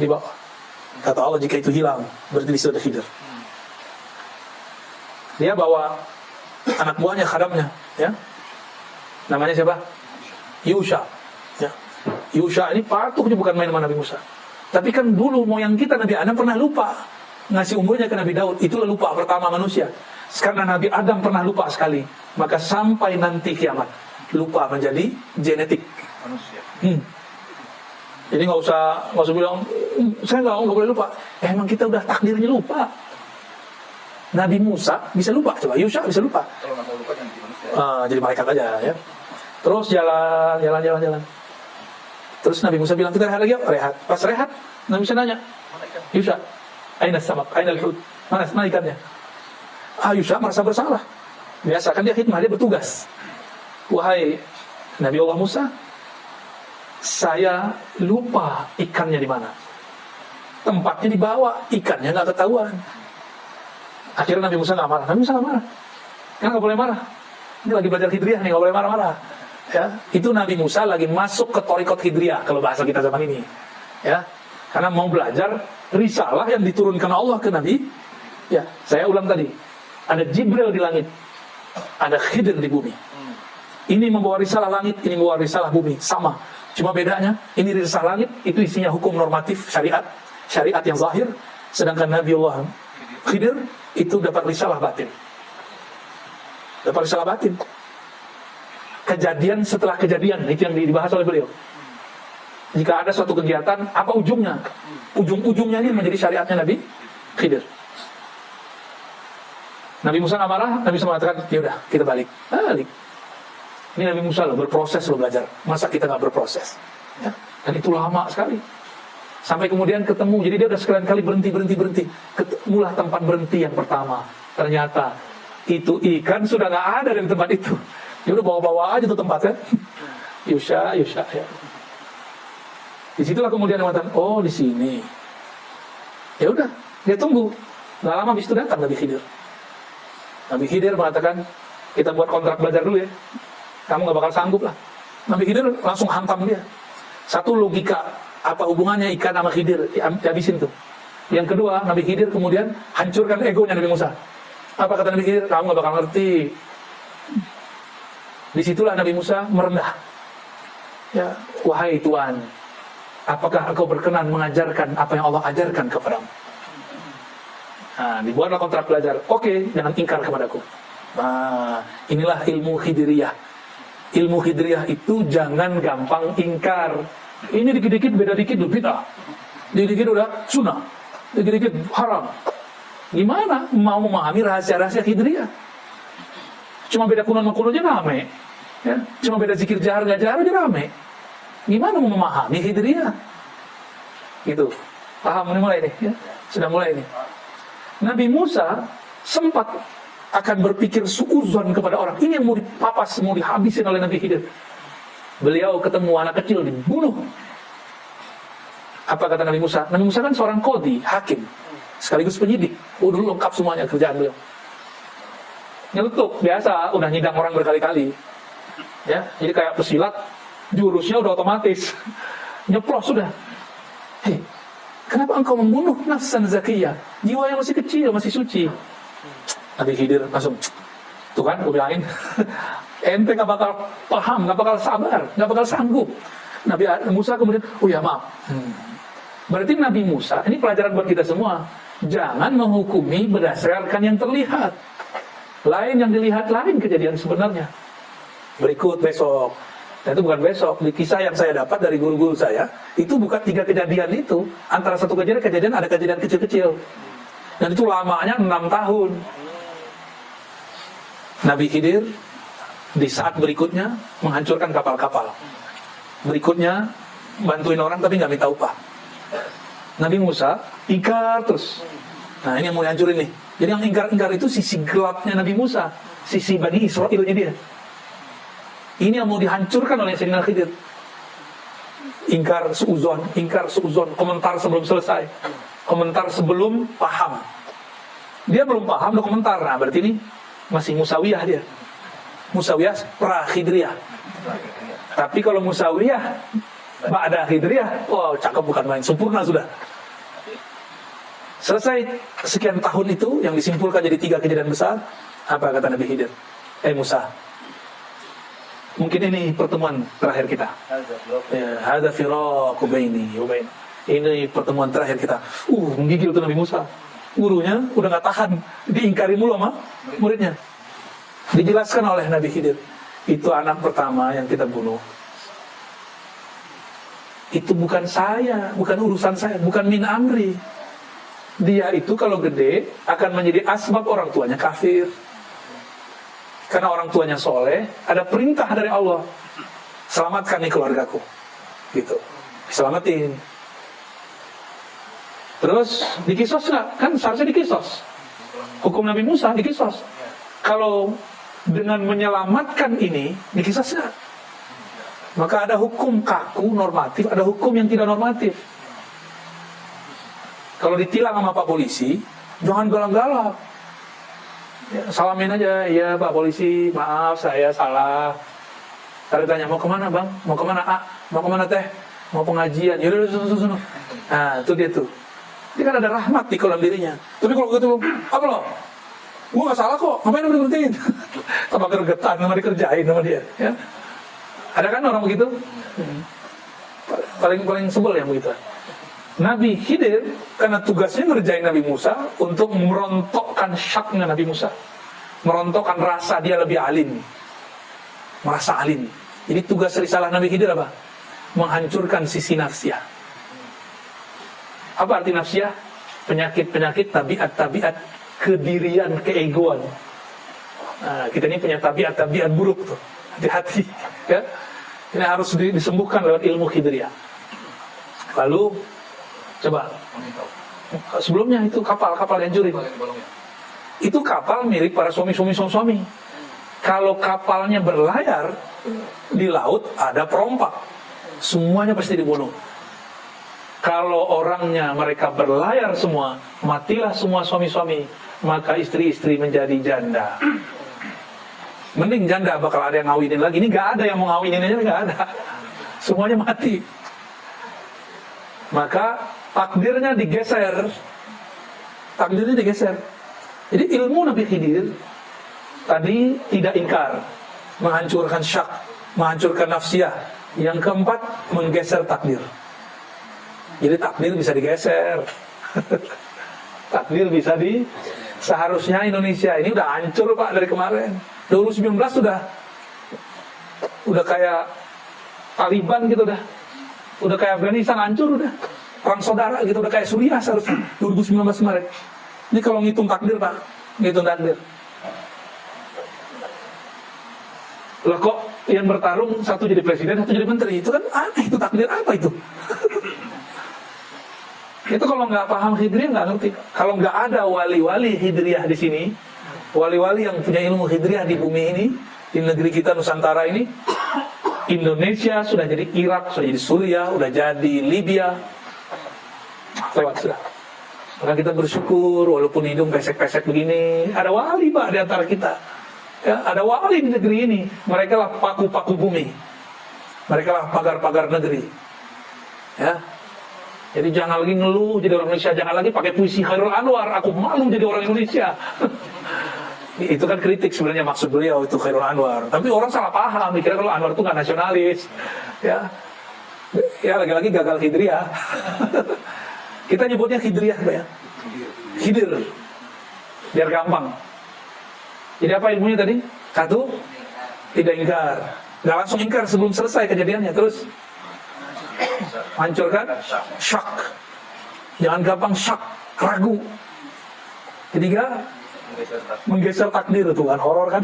di bawah. Kata Allah, jika itu hilang, berarti di situ ada Khidir. Dia bawa anak buahnya, khadamnya, ya. Namanya siapa? Yusha. Ya. Yusha ini patuhnya bukan main sama Nabi Musa. Tapi kan dulu moyang kita Nabi Adam pernah lupa ngasih umurnya ke Nabi Daud. Itulah lupa pertama manusia. Karena Nabi Adam pernah lupa sekali, maka sampai nanti kiamat lupa menjadi genetik manusia. Jadi nggak usah bilang saya nggak boleh lupa. Emang kita udah takdirnya lupa. Nabi Musa bisa lupa, coba Yusha bisa lupa. Kalau nggak mau lupa jangan jadi manusia. Jadi malaikat aja ya. Terus jalan. Terus Nabi Musa bilang kita rehat lagi, rehat. Pas rehat, Nabi Musa nanya, Yusha, aina samak, aina al-hud, mana ikannya? Yusha merasa bersalah. Biasa kan dia khidmah, dia bertugas. Wahai Nabi Allah Musa, saya lupa ikannya di mana. Tempatnya dibawa, ikannya nggak ketahuan. Akhirnya Nabi Musa nggak marah. Nabi Musa nggak marah, kan nggak boleh marah. Ini lagi belajar hidriyah nih, nggak boleh marah-marah. Ya, itu Nabi Musa lagi masuk ke Thariqat Hidriyah kalau bahasa kita zaman ini. Ya, karena mau belajar risalah yang diturunkan Allah ke Nabi. Ya, saya ulang tadi. Ada Jibril di langit, ada Khidir di bumi. Ini membawa risalah langit, ini membawa risalah bumi, sama. Cuma bedanya, ini risalah langit itu isinya hukum normatif syariat yang zahir, sedangkan Nabi Allah Khidir itu dapat risalah batin. Dapat risalah batin. Kejadian setelah kejadian, itu yang dibahas oleh beliau. Jika ada suatu kegiatan, apa ujungnya? Ujung-ujungnya ini menjadi syariatnya Nabi Khidir. Nabi Musa nggak marah, Nabi Musa mengatakan, ya udah kita balik. Ini Nabi Musa loh, berproses loh belajar. Masa kita nggak berproses? Ya? Dan itu lama sekali. Sampai kemudian ketemu, jadi dia udah sekalian kali berhenti. Ketemulah tempat berhenti yang pertama. Ternyata itu ikan sudah nggak ada di tempat itu. Dia udah bawa-bawa aja tuh tempatnya. Yusha ya. Disitulah kemudian dia mengatakan, oh di sini. Ya udah, dia tunggu. Nggak lama habis itu datang Nabi Khidir. Nabi Khidir mengatakan, kita buat kontrak belajar dulu ya. Kamu nggak bakal sanggup lah. Nabi Khidir langsung hantam dia. Satu logika, apa hubungannya ikan sama Khidir? Habisin tuh. Yang kedua, Nabi Khidir kemudian hancurkan egonya Nabi Musa. Apa kata Nabi Khidir? Kamu nggak bakal ngerti. Disitulah Nabi Musa merendah. Ya, wahai Tuhan, apakah engkau berkenan mengajarkan apa yang Allah ajarkan kepadamu? Nah, dibuatlah kontrak belajar. Oke, jangan ingkar kepadaku. Nah, inilah ilmu Khidiriyah. Ilmu Khidiriyah itu jangan gampang ingkar. Ini dikit-dikit beda dikit udah bid'ah. Dikit-dikit udah sunnah. Dikit-dikit haram. Gimana mau memahami rahasia-rahasia Khidiriyah? Cuma beda kuno sama kuno aja rame. Ya, cuma beda zikir jahar nggak jahar aja rame. Gimana mau memahami Khidiriyah? Gitu. Paham mulai nih, ya? Sudah mulai nih. Nabi Musa sempat akan berpikir suudzon kepada orang. Ini yang mau dipapas, mau dihabisin oleh Nabi Khidir. Beliau ketemu anak kecil dibunuh. Apa kata Nabi Musa? Nabi Musa kan seorang qadhi, hakim, sekaligus penyidik. Dulu lengkap semuanya kerjaan beliau. Nyeletuk, biasa, udah nyidang orang berkali-kali. Ya, jadi kayak pesilat, jurusnya udah otomatis. Nyeplos sudah. Hei, kenapa engkau membunuh nafsan zakiyah? Jiwa yang masih kecil, masih suci. Nabi Khidir langsung, tuh kan, gue bilangin. Ente gak bakal paham, gak bakal sabar, gak bakal sanggup. Nabi Musa kemudian, oh ya maaf. Berarti Nabi Musa, ini pelajaran buat kita semua. Jangan menghukumi berdasarkan yang terlihat. Lain yang dilihat, lain kejadian sebenarnya. Berikut besok. Dan itu bukan besok. Di kisah yang saya dapat dari guru-guru saya, itu bukan 3 kejadian itu. Antara satu kejadian ada kejadian kecil-kecil. Dan itu lamanya 6 tahun. Nabi Khidir di saat berikutnya menghancurkan kapal-kapal. Berikutnya bantuin orang tapi nggak minta upah. Nabi Musa ingkar terus. Nah ini yang mau dihancurin nih. Jadi yang ingkar-ingkar itu sisi gelapnya Nabi Musa, sisi Bani Israilnya dia. Ini yang mau dihancurkan oleh Sayyidina Khidir. Ingkar suuzon, komentar sebelum selesai, komentar sebelum paham. Dia belum paham, udah komentar. Nah berarti ini masih Musawiyah dia. Musawiyah pra-Khidriyah. Tapi kalau Musawiyah Ba'da Hijriyah, wow cakep bukan main, sempurna sudah. Selesai sekian tahun itu yang disimpulkan jadi 3 kejadian besar. Apa kata Nabi Khidir? Musa, mungkin ini pertemuan terakhir kita. Ya, hadza firaqu baini wa bain. Ini pertemuan terakhir kita. Menggigil tuh Nabi Musa. Gurunya udah nggak tahan, diingkari mulu sama muridnya. Dijelaskan oleh Nabi Khidir, itu anak pertama yang kita bunuh. Itu bukan saya, bukan urusan saya, bukan min amri. Dia itu kalau gede akan menjadi asbab orang tuanya kafir. Karena orang tuanya soleh, ada perintah dari Allah, selamatkan nih keluargaku, gitu, selamatin. Terus dikisos nggak? Kan seharusnya dikisos. Hukum Nabi Musa dikisos. Kalau dengan menyelamatkan ini dikisos nggak? Maka ada hukum kaku normatif, ada hukum yang tidak normatif. Kalau ditilang sama Pak Polisi, jangan galak-galak. Ya, salamin aja, ya Pak Polisi, maaf saya salah. Tadi tanya, mau kemana Bang? Mau kemana A? Mau kemana Teh? Mau pengajian? Yaudah, susun. Nah, itu dia tuh. Dia kan ada rahmat di kolam dirinya. Tapi kalau gitu, apa lo? Gua gak salah kok, ngapain lu berhentiin? Tambah gergetan, sama dikerjain sama dia. Ya. Ada kan orang begitu? Paling sebel yang begitu. Nabi Khidir, karena tugasnya ngerjain Nabi Musa untuk merontokkan syaknya Nabi Musa, merontokkan rasa dia lebih alim, merasa alim. Jadi tugas risalah Nabi Khidir apa? Menghancurkan sisi nafsiyah. Apa arti nafsiyah? Penyakit-penyakit, tabiat-tabiat, kedirian, keegoan. Nah, kita ini punya tabiat-tabiat buruk tuh. Hati-hati, ya. Ini harus disembuhkan lewat ilmu Khidriyah. Lalu coba, sebelumnya itu kapal dihancurin. Itu kapal milik para suami. Kalau kapalnya berlayar di laut, ada perompak, semuanya pasti dibunuh. Kalau orangnya mereka berlayar semua, matilah semua suami-suami, maka istri-istri menjadi janda. Mending janda bakal ada yang ngawinin lagi. Ini gak ada yang mau ngawinin aja, gak ada. Semuanya mati. Maka takdirnya digeser. Jadi ilmu Nabi Khidir tadi tidak ingkar, menghancurkan syak, menghancurkan nafsiyah. Yang keempat, menggeser takdir. Jadi takdir bisa digeser. Takdir bisa seharusnya Indonesia ini udah hancur Pak dari kemarin. 2019 udah kayak Taliban gitu dah. Udah kayak Afghanistan hancur udah. Perang saudara gitu, udah kayak Suriah seharusnya 2019 kemarin. Ini kalau ngitung takdir Pak, ngitung takdir. Lah kok yang bertarung satu jadi presiden, satu jadi menteri, itu kan aneh, itu takdir apa itu? Itu kalau nggak paham Hidriyah nggak ngerti. Kalau nggak ada wali-wali Hidriyah di sini, wali-wali yang punya ilmu Hidriyah di bumi ini, di negeri kita Nusantara ini, Indonesia sudah jadi Irak, sudah jadi Suriah, sudah jadi Libya, lewat sudah. Maka kita bersyukur walaupun hidung pesek-pesek begini, ada wali Pak di antara kita. Ya, ada wali di negeri ini. Mereka lah paku-paku bumi. Mereka lah pagar-pagar negeri. Ya. Jadi jangan lagi ngeluh jadi orang Indonesia, jangan lagi pakai puisi Khairul Anwar, aku malu jadi orang Indonesia. Itu kan kritik sebenarnya maksud beliau itu Khairul Anwar. Tapi orang salah paham, mikirnya kalau Anwar itu nggak nasionalis. Ya lagi-lagi gagal Hidriyah. Kita nyebutnya Hidriyah, Pak ya. Khidir. Biar gampang. Jadi apa ilmunya tadi? Satu, tidak ingkar. Nggak langsung ingkar sebelum selesai kejadiannya. Terus hancurkan syak. Jangan gampang syak, ragu. Ketiga, menggeser takdir itu kan horor kan.